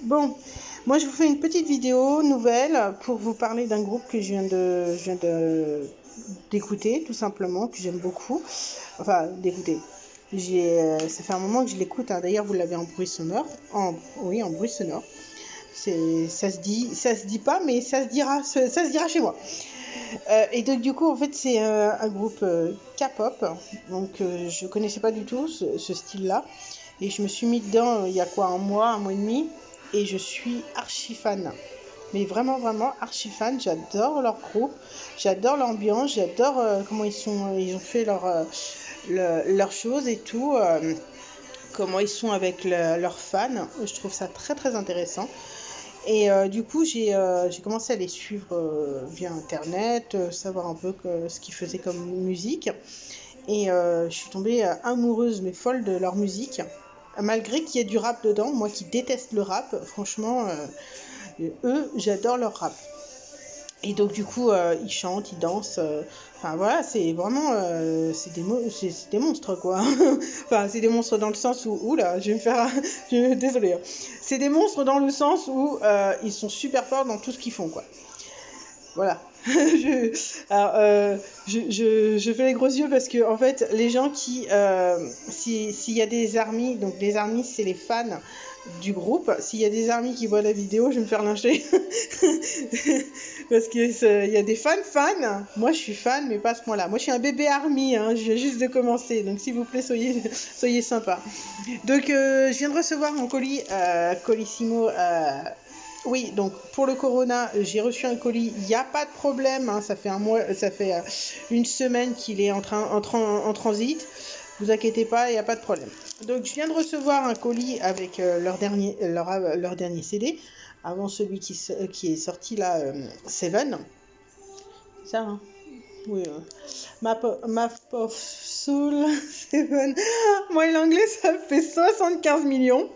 Bon, moi je vous fais une petite vidéo nouvelle pour vous parler d'un groupe que d'écouter, tout simplement, que j'aime beaucoup. Enfin, d'écouter. Ça fait un moment que je l'écoute, hein. D'ailleurs, vous l'avez en bruit sonore. Oui, en bruit sonore. Ça se dit pas, mais ça se dira chez moi. Et donc du coup, en fait, c'est un groupe K-pop. Donc je connaissais pas du tout ce style-là. Et je me suis mis dedans il y a quoi, un mois et demi. Et je suis archi fan. Mais vraiment, vraiment archi fan. J'adore leur groupe. J'adore l'ambiance. J'adore comment ils ont fait leurs choses et tout. Comment ils sont avec leurs fans. Je trouve ça très, très intéressant. Et du coup, j'ai commencé à les suivre via Internet, savoir un peu ce qu'ils faisaient comme musique. Et je suis tombée amoureuse, mais folle de leur musique. Malgré qu'il y ait du rap dedans, moi qui déteste le rap, franchement, eux, j'adore leur rap. Et donc du coup, ils chantent, ils dansent. Enfin voilà, c'est vraiment, c'est des monstres quoi. Enfin, c'est des monstres dans le sens où, oula, je vais me faire, désolée. Hein. C'est des monstres dans le sens où ils sont super forts dans tout ce qu'ils font quoi. Voilà. Je fais les gros yeux parce que en fait, les gens s'il y a des armies, donc les armies, c'est les fans du groupe. S'il y a des armies qui voient la vidéo, je vais me faire lyncher. Parce que il y a des fans. Moi, je suis fan, mais pas à ce point-là. Moi, je suis un bébé army. Hein. Je viens juste de commencer. Donc, s'il vous plaît, soyez sympa. Donc, je viens de recevoir mon colis Colissimo. Oui, donc pour le corona, j'ai reçu un colis. Il n'y a pas de problème. Hein. Ça fait un mois, ça fait une semaine qu'il est en transit. Vous inquiétez pas, il n'y a pas de problème. Donc je viens de recevoir un colis avec leur dernier CD, avant celui qui est sorti là, Seven. C'est ça, hein? Oui. Map of Soul, Seven. Moi, l'anglais, ça fait 75 millions.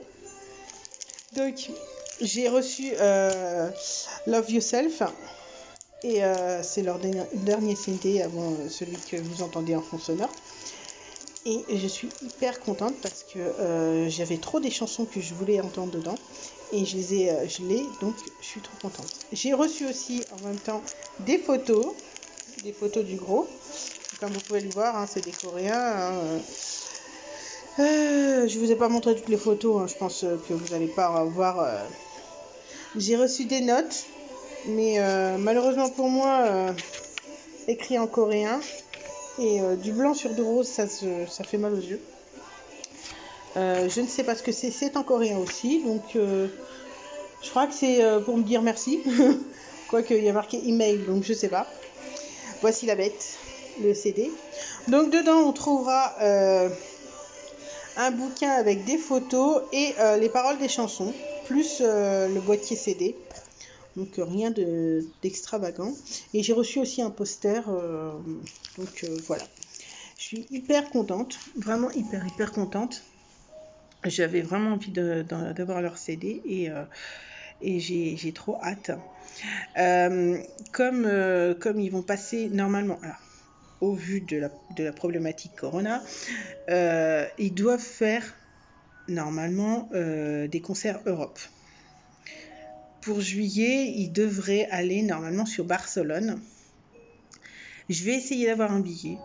Donc j'ai reçu Love Yourself. Et c'est leur dernier CD avant celui que vous entendez en fond sonore. Et je suis hyper contente parce que j'avais trop des chansons que je voulais entendre dedans. Et je l'ai, donc je suis trop contente. J'ai reçu aussi en même temps des photos du groupe. Comme vous pouvez le voir, hein, c'est des Coréens. Hein. Je vous ai pas montré toutes les photos, hein, je pense que vous n'allez pas voir. J'ai reçu des notes, mais malheureusement pour moi, écrit en coréen. Et du blanc sur du rose, ça fait mal aux yeux. Je ne sais pas ce que c'est en coréen aussi, donc je crois que c'est pour me dire merci. Quoique il y a marqué email, donc je sais pas. Voici la bête, le CD. Donc dedans on trouvera un bouquin avec des photos et les paroles des chansons, plus le boîtier CD. Donc rien d'extravagant. Et j'ai reçu aussi un poster, donc voilà. Je suis hyper contente, vraiment hyper contente. J'avais vraiment envie d'avoir leur CD et j'ai trop hâte. Comme ils vont passer normalement, alors, au vu de la problématique Corona, ils doivent faire normalement des concerts Europe. Pour juillet, ils devraient aller normalement sur Barcelone. Je vais essayer d'avoir un billet.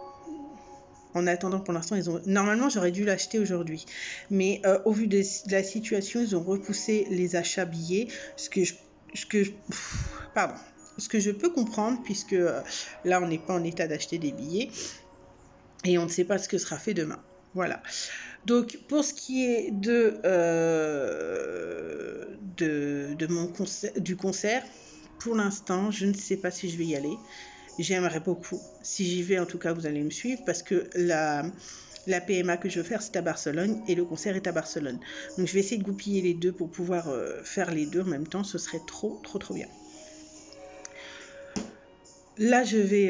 En attendant, pour l'instant, normalement, j'aurais dû l'acheter aujourd'hui. Mais au vu de la situation, ils ont repoussé les achats billets. Ce que je peux comprendre, puisque là, on n'est pas en état d'acheter des billets. Et on ne sait pas ce que sera fait demain. Voilà. Donc, pour ce qui est du concert, pour l'instant, je ne sais pas si je vais y aller. J'aimerais beaucoup. Si j'y vais, en tout cas, vous allez me suivre parce que la PMA que je veux faire, c'est à Barcelone et le concert est à Barcelone. Donc, je vais essayer de goupiller les deux pour pouvoir faire les deux en même temps. Ce serait trop bien. Là, je vais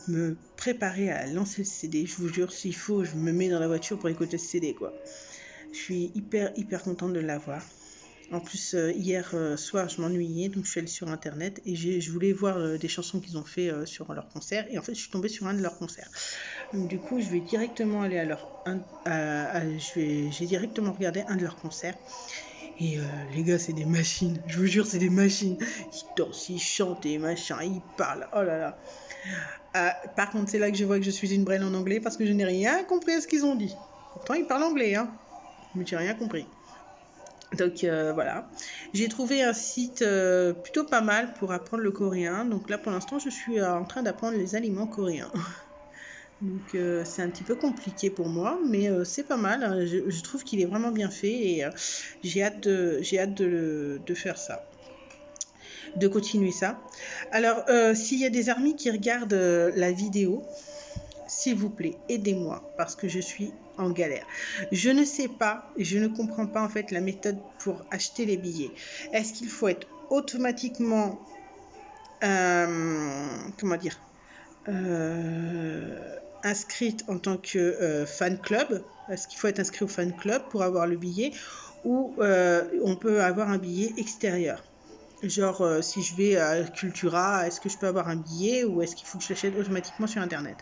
me préparer à lancer le CD. Je vous jure, s'il faut, je me mets dans la voiture pour écouter le CD, quoi. Je suis hyper contente de l'avoir. En plus, hier soir, je m'ennuyais, donc je suis allée sur Internet et je voulais voir des chansons qu'ils ont fait sur leur concert. Et en fait, je suis tombée sur un de leurs concerts. Donc, du coup, je vais directement aller j'ai directement regardé un de leurs concerts. Et les gars, c'est des machines. Je vous jure, c'est des machines. Ils dansent, ils chantent et machin, ils parlent. Oh là là. Par contre, c'est là que je vois que je suis une brêle en anglais parce que je n'ai rien compris à ce qu'ils ont dit. Pourtant, ils parlent anglais, hein. Mais j'ai rien compris. Donc voilà, j'ai trouvé un site plutôt pas mal pour apprendre le coréen. Donc là pour l'instant je suis en train d'apprendre les aliments coréens. Donc c'est un petit peu compliqué pour moi, mais c'est pas mal. Je trouve qu'il est vraiment bien fait et j'ai hâte de faire ça, de continuer ça. Alors s'il y a des amis qui regardent la vidéo, s'il vous plaît, aidez-moi parce que je suis en galère. Je ne sais pas, je ne comprends pas en fait la méthode pour acheter les billets. Est-ce qu'il faut être automatiquement, comment dire, inscrite en tant que fan club? Est-ce qu'il faut être inscrit au fan club pour avoir le billet ou on peut avoir un billet extérieur? Genre, si je vais à Cultura, est-ce que je peux avoir un billet ou est-ce qu'il faut que je l'achète automatiquement sur Internet?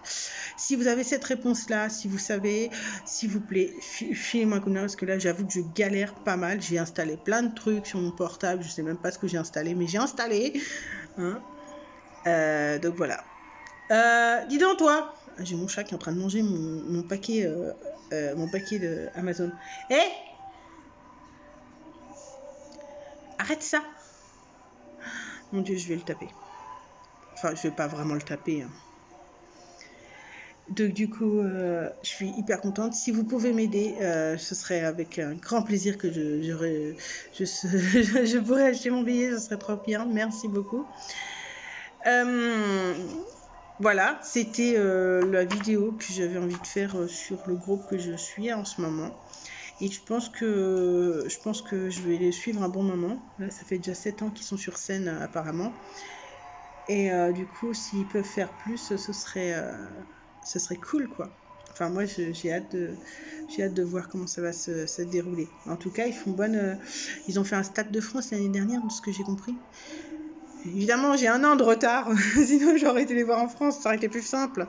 Si vous avez cette réponse-là, si vous savez, s'il vous plaît, filez-moi comme ça parce que là, j'avoue que je galère pas mal. J'ai installé plein de trucs sur mon portable. Je sais même pas ce que j'ai installé, mais j'ai installé. Hein, donc voilà. Dis donc, toi. J'ai mon chat qui est en train de manger mon paquet de Amazon. Hé, arrête ça. Mon Dieu, je vais le taper. Enfin, je vais pas vraiment le taper. Hein. Donc du coup, je suis hyper contente. Si vous pouvez m'aider, ce serait avec un grand plaisir que je pourrais acheter mon billet. Ce serait trop bien. Merci beaucoup. Voilà, c'était la vidéo que j'avais envie de faire sur le groupe que je suis en ce moment. Et je pense que je vais les suivre un bon moment. Là, ça fait déjà 7 ans qu'ils sont sur scène apparemment. Et du coup, s'ils peuvent faire plus, ce serait cool, quoi. Enfin, moi, j'ai hâte de voir comment ça va se dérouler. En tout cas, ils ont fait un Stade de France l'année dernière, de ce que j'ai compris. Évidemment, j'ai un an de retard. Sinon, j'aurais été les voir en France. Ça aurait été plus simple.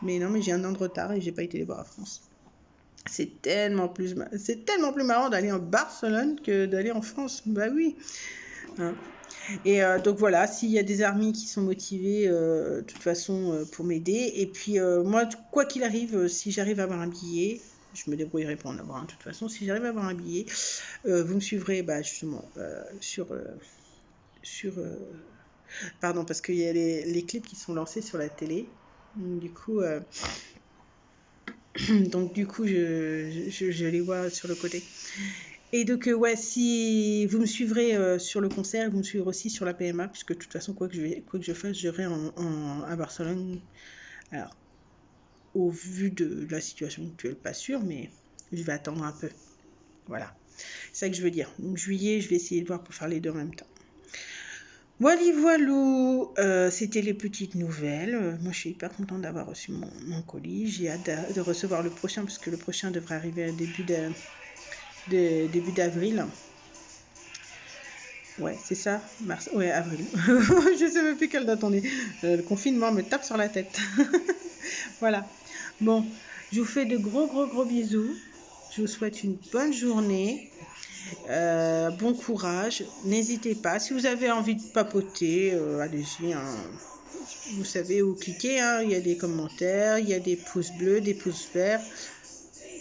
Mais non, mais j'ai un an de retard et j'ai pas été les voir en France. C'est tellement plus marrant d'aller en Barcelone que d'aller en France. Bah oui. Hein. Et donc voilà, s'il y a des amis qui sont motivés, de toute façon, pour m'aider. Et puis moi, quoi qu'il arrive, si j'arrive à avoir un billet, je me débrouillerai pour en avoir un. De toute façon, si j'arrive à avoir un billet, vous me suivrez justement sur pardon, parce qu'il y a les clips qui sont lancés sur la télé. Du coup, je les vois sur le côté. Et donc, ouais, si vous me suivrez sur le concert, vous me suivrez aussi sur la PMA, puisque de toute façon, quoi que je fasse, j'irai à Barcelone. Alors, au vu de la situation actuelle, pas sûr, mais je vais attendre un peu. Voilà. C'est ça que je veux dire. Donc, juillet, je vais essayer de voir pour faire les deux en même temps. Voilà, c'était les petites nouvelles. Moi, je suis hyper contente d'avoir reçu mon colis. J'ai hâte de recevoir le prochain, parce que le prochain devrait arriver au début d'avril. Ouais, c'est ça, mars. Ouais, avril. Je sais même plus quelle date on est. Le confinement me tape sur la tête. Voilà. Bon, je vous fais de gros bisous. Je vous souhaite une bonne journée. Bon courage. N'hésitez pas. Si vous avez envie de papoter, allez-y. Hein. Vous savez où cliquer. Hein. Il y a des commentaires, il y a des pouces bleus, des pouces verts.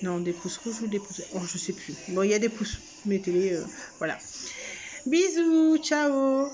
Non, des pouces rouges ou des pouces... Oh, je sais plus. Bon, il y a des pouces. Mettez-les. Voilà. Bisous. Ciao.